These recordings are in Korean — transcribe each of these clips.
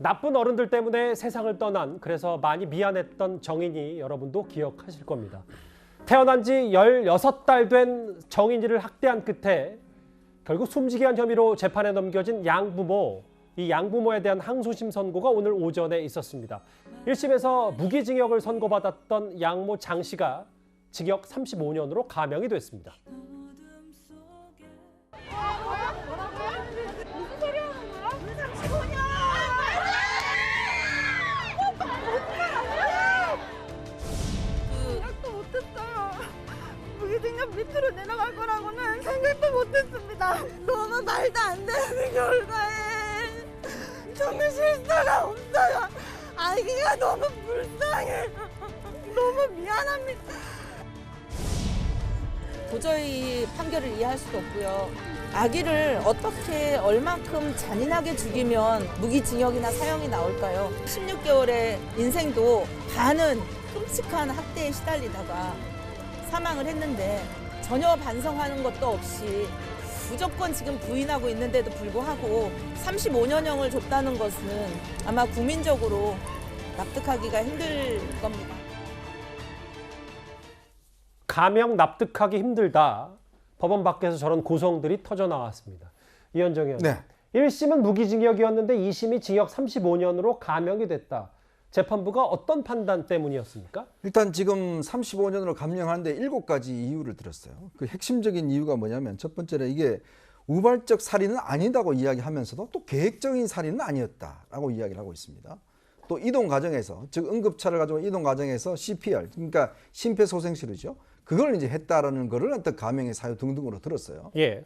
나쁜 어른들 때문에 세상을 떠난, 그래서 많이 미안했던 정인이 여러분도 기억하실 겁니다. 태어난 지 16달 된 정인이를 학대한 끝에 결국 숨지게 한 혐의로 재판에 넘겨진 양부모. 이 양부모에 대한 항소심 선고가 오늘 오전에 있었습니다. 1심에서 무기징역을 선고받았던 양모 장 씨가 징역 35년으로 감형이 됐습니다. 무슨 소리 하는 거야? 35년! 생각도 못했어요. 무기징역 밑으로 내려갈 거라고는 생각도 못했습니다. 너무 말도 안 되는 결과에 저는 실수가 없어요. 아기가 너무 불쌍해. 너무 미안합니다. 도저히 판결을 이해할 수도 없고요. 아기를 어떻게 얼만큼 잔인하게 죽이면 무기징역이나 사형이 나올까요? 16개월의 인생도 반은 끔찍한 학대에 시달리다가 사망을 했는데 전혀 반성하는 것도 없이 무조건 지금 부인하고 있는데도 불구하고 35년형을 줬다는 것은 아마 국민적으로 납득하기가 힘들 겁니다. 감형 납득하기 힘들다. 법원 밖에서 저런 고성들이 터져 나왔습니다. 이현정 의원. 네. 1심은 무기징역이었는데 2심이 징역 35년으로 감형이 됐다. 재판부가 어떤 판단 때문이었습니까? 일단 지금 35년으로 감형하는데 7가지 이유를 들었어요. 그 핵심적인 이유가 뭐냐면 첫 번째로 이게 우발적 살인은 아니다고 이야기하면서도 또 계획적인 살인은 아니었다라고 이야기를 하고 있습니다. 또 이동 과정에서, 즉 응급차를 가지고 이동 과정에서 CPR, 그러니까 심폐소생술이죠. 그걸 이제 했다라는 거를 어떤 감형의 사유 등등으로 들었어요. 예.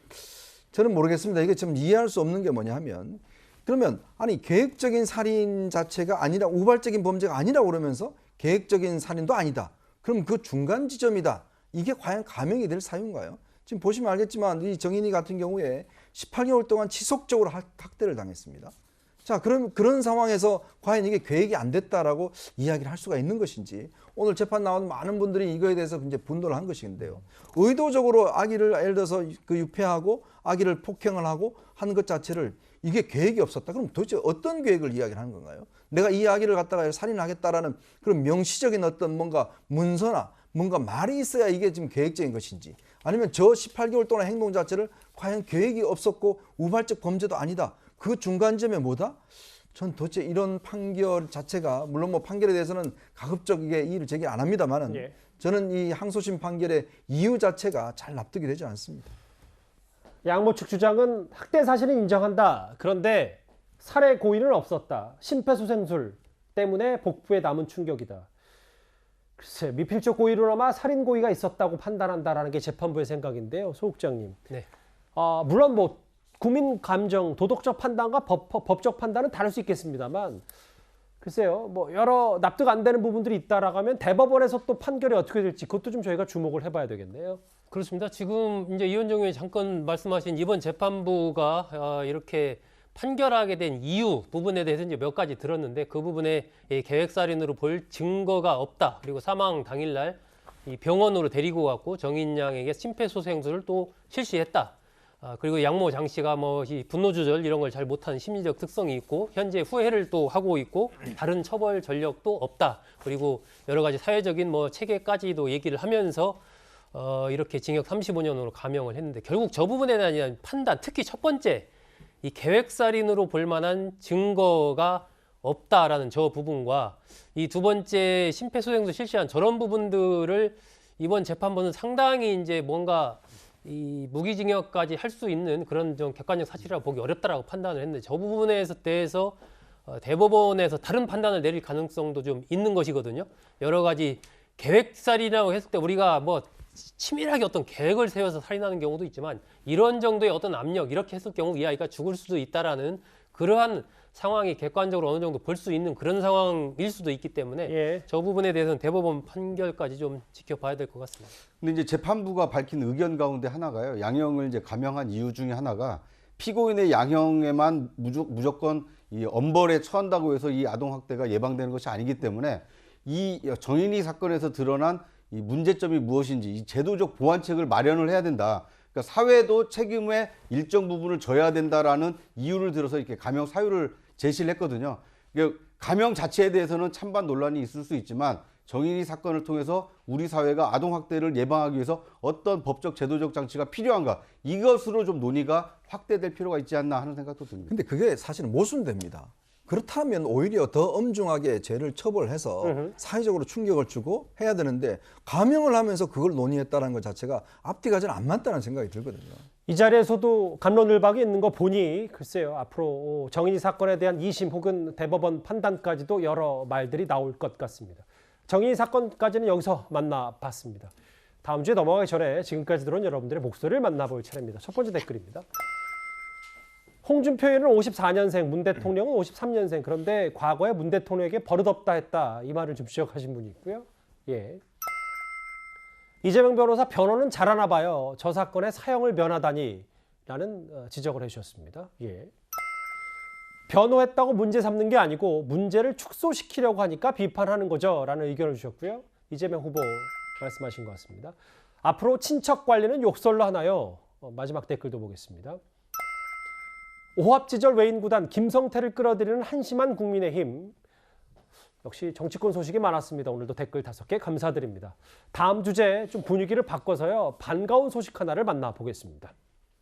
저는 모르겠습니다. 이게 좀 이해할 수 없는 게 뭐냐 하면, 그러면 아니 계획적인 살인 자체가 아니라 우발적인 범죄가 아니라 그러면서 계획적인 살인도 아니다. 그럼 그 중간 지점이다. 이게 과연 감형이 될 사유인가요? 지금 보시면 알겠지만 이 정인이 같은 경우에 18개월 동안 지속적으로 학대를 당했습니다. 자, 그럼 그런 상황에서 과연 이게 계획이 안 됐다라고 이야기를 할 수가 있는 것인지, 오늘 재판 나온 많은 분들이 이거에 대해서 이제 분노를 한 것인데요. 의도적으로 아기를 예를 들어서 그 유폐하고 아기를 폭행을 하고 하는 것 자체를 이게 계획이 없었다. 그럼 도대체 어떤 계획을 이야기를 하는 건가요? 내가 이 아기를 갖다가 살인하겠다라는 그런 명시적인 어떤 뭔가 문서나 뭔가 말이 있어야 이게 지금 계획적인 것인지, 아니면 저 18개월 동안 행동 자체를 과연 계획이 없었고 우발적 범죄도 아니다. 그 중간점에 뭐다? 전 도대체 이런 판결 자체가, 물론 뭐 판결에 대해서는 가급적이게 이의를 제기 안 합니다만은, 예. 저는 이 항소심 판결의 이유 자체가 잘 납득이 되지 않습니다. 양모 측 주장은 학대 사실은 인정한다. 그런데 살해 고의는 없었다. 심폐소생술 때문에 복부에 남은 충격이다. 글쎄, 미필적 고의로나마 살인 고의가 있었다고 판단한다라는 게 재판부의 생각인데요. 소 국장님. 네. 물론 뭐 국민 감정, 도덕적 판단과 법적 판단은 다를 수 있겠습니다만, 글쎄요, 뭐 여러 납득 안 되는 부분들이 있다라고 하면 대법원에서 또 판결이 어떻게 될지 그것도 좀 저희가 주목을 해봐야 되겠네요. 그렇습니다. 지금 이제 이현정 의원이 잠깐 말씀하신 이번 재판부가 이렇게 판결하게 된 이유 부분에 대해서 이제 몇 가지 들었는데, 그 부분에 계획살인으로 볼 증거가 없다. 그리고 사망 당일날 이 병원으로 데리고 갔고 정인 양에게 심폐소생술을 또 실시했다. 그리고 양모 장 씨가 뭐 이 분노 조절 이런 걸 잘 못하는 심리적 특성이 있고 현재 후회를 또 하고 있고 다른 처벌 전력도 없다. 그리고 여러 가지 사회적인 뭐 체계까지도 얘기를 하면서 이렇게 징역 35년으로 감형을 했는데, 결국 저 부분에 대한 판단, 특히 첫 번째 이 계획살인으로 볼 만한 증거가 없다라는 저 부분과 이 두 번째 심폐소생술 실시한 저런 부분들을 이번 재판부는 상당히 이제 뭔가 이 무기징역까지 할 수 있는 그런 좀 객관적 사실이라고 보기 어렵다라고 판단을 했는데, 저 부분에 대해서 대법원에서 다른 판단을 내릴 가능성도 좀 있는 것이거든요. 여러 가지 계획살인이라고 했을 때 우리가 뭐 치밀하게 어떤 계획을 세워서 살인하는 경우도 있지만, 이런 정도의 어떤 압력, 이렇게 했을 경우 이 아이가 죽을 수도 있다라는 그러한 상황이 객관적으로 어느 정도 볼 수 있는 그런 상황일 수도 있기 때문에 예. 저 부분에 대해서는 대법원 판결까지 좀 지켜봐야 될 것 같습니다. 근데 이제 재판부가 밝힌 의견 가운데 하나가요. 양형을 이제 감형한 이유 중에 하나가 피고인의 양형에만 무조건 이 엄벌에 처한다고 해서 이 아동 학대가 예방되는 것이 아니기 때문에 이 정인이 사건에서 드러난 이 문제점이 무엇인지 이 제도적 보완책을 마련을 해야 된다. 그러니까 사회도 책임의 일정 부분을 져야 된다라는 이유를 들어서 이렇게 감형 사유를 제시를 했거든요. 그러니까 감형 자체에 대해서는 찬반 논란이 있을 수 있지만 정인이 사건을 통해서 우리 사회가 아동학대를 예방하기 위해서 어떤 법적 제도적 장치가 필요한가 이것으로 좀 논의가 확대될 필요가 있지 않나 하는 생각도 듭니다. 근데 그게 사실은 모순됩니다. 그렇다면 오히려 더 엄중하게 죄를 처벌해서 사회적으로 충격을 주고 해야 되는데 감형을 하면서 그걸 논의했다는 것 자체가 앞뒤가 잘 안 맞다는 생각이 들거든요. 이 자리에서도 갑론을박이 있는 거 보니 글쎄요. 앞으로 정인이 사건에 대한 2심 혹은 대법원 판단까지도 여러 말들이 나올 것 같습니다. 정인이 사건까지는 여기서 만나봤습니다. 다음 주에 넘어가기 전에 지금까지 들어온 여러분들의 목소리를 만나볼 차례입니다. 첫 번째 댓글입니다. 홍준표 의원은 54년생, 문 대통령은 53년생. 그런데 과거에 문 대통령에게 버릇없다 했다. 이 말을 좀 지적하신 분이 있고요. 예. 이재명 변호사 변호는 잘하나 봐요. 저 사건의 사형을 면하다니 라는 지적을 해주셨습니다. 예. 변호했다고 문제 삼는 게 아니고 문제를 축소시키려고 하니까 비판하는 거죠. 라는 의견을 주셨고요. 이재명 후보 말씀하신 것 같습니다. 앞으로 친척 관리는 욕설로 하나요? 마지막 댓글도 보겠습니다. 오합지졸 외인구단 김성태를 끌어들이는 한심한 국민의힘. 역시 정치권 소식이 많았습니다. 오늘도 댓글 5개 감사드립니다. 다음 주제 좀 분위기를 바꿔서요. 반가운 소식 하나를 만나보겠습니다.